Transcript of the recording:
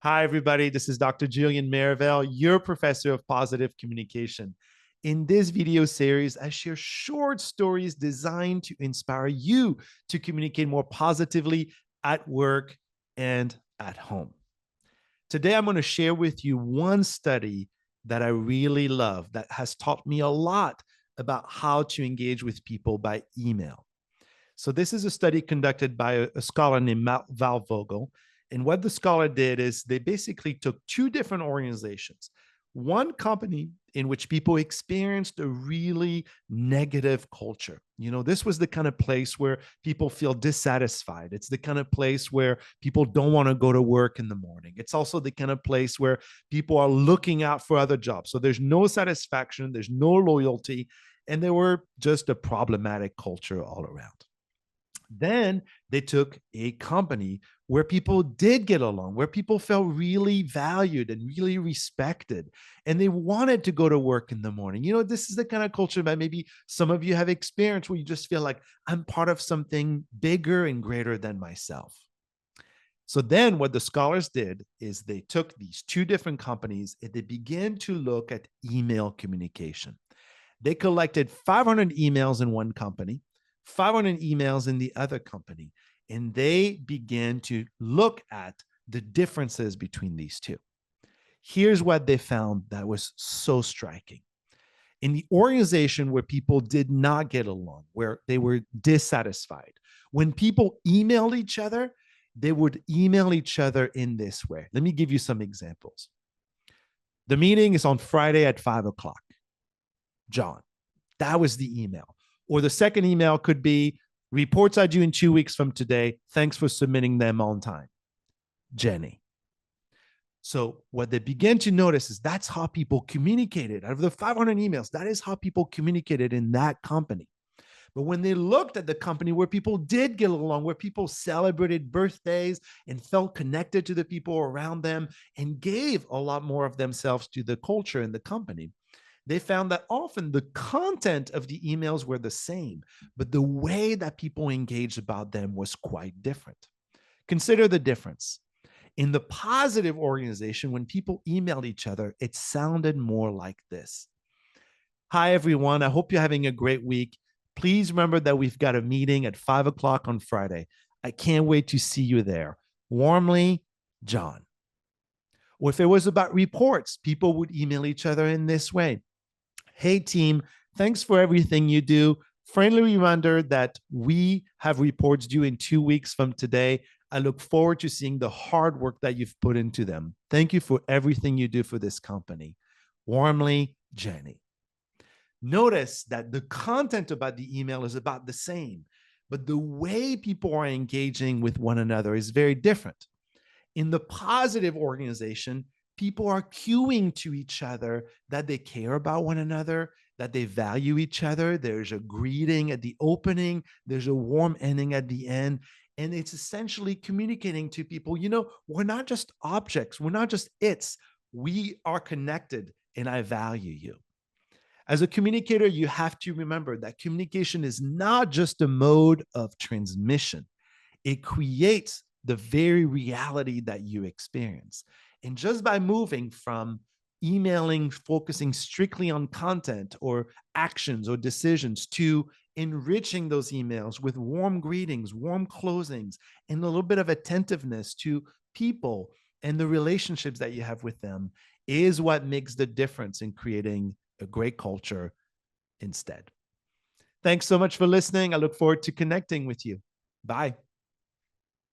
Hi, everybody. This is Dr. Julian Marivelle, your professor of positive communication. In this video series, I share short stories designed to inspire you to communicate more positively at work and at home. Today, I'm going to share with you one study that I really love that has taught me a lot about how to engage with people by email. So this is a study conducted by a scholar named Val Vogel. And what the scholar did is they basically took two different organizations, one company in which people experienced a really negative culture. This was the kind of place where people feel dissatisfied. It's the kind of place where people don't want to go to work in the morning. It's also the kind of place where people are looking out for other jobs. So there's no satisfaction, there's no loyalty, and there were just a problematic culture all around. Then they took a company where people did get along, where people felt really valued and really respected, and they wanted to go to work in the morning. This is the kind of culture that maybe some of you have experienced where you just feel like I'm part of something bigger and greater than myself. So then what the scholars did is they took these two different companies and they began to look at email communication. They collected 500 emails in one company, 500 emails in the other company, and they began to look at the differences between these two. Here's what they found that was so striking. In the organization where people did not get along, where they were dissatisfied, when people emailed each other, they would email each other in this way. Let me give you some examples. The meeting is on Friday at 5:00. John. That was the email. Or the second email could be, reports are due in 2 weeks from today. Thanks for submitting them on time. Jenny. So what they began to notice is that's how people communicated. Out of the 500 emails, that is how people communicated in that company. But when they looked at the company where people did get along, where people celebrated birthdays and felt connected to the people around them and gave a lot more of themselves to the culture in the company, they found that often the content of the emails were the same, but the way that people engaged about them was quite different. Consider the difference. In the positive organization, when people emailed each other, it sounded more like this. Hi, everyone. I hope you're having a great week. Please remember that we've got a meeting at 5:00 on Friday. I can't wait to see you there. Warmly, John. Or if it was about reports, people would email each other in this way. Hey, team, thanks for everything you do. Friendly reminder that we have reports due in 2 weeks from today. I look forward to seeing the hard work that you've put into them. Thank you for everything you do for this company. Warmly, Jenny. Notice that the content about the email is about the same, but the way people are engaging with one another is very different. In the positive organization, people are cueing to each other that they care about one another, that they value each other. There's a greeting at the opening, there's a warm ending at the end. And it's essentially communicating to people, we're not just objects, we're not just its, we are connected and I value you. As a communicator, you have to remember that communication is not just a mode of transmission. It creates the very reality that you experience. And just by moving from emailing, focusing strictly on content or actions or decisions, to enriching those emails with warm greetings, warm closings, and a little bit of attentiveness to people and the relationships that you have with them, is what makes the difference in creating a great culture instead. Thanks so much for listening. I look forward to connecting with you. Bye.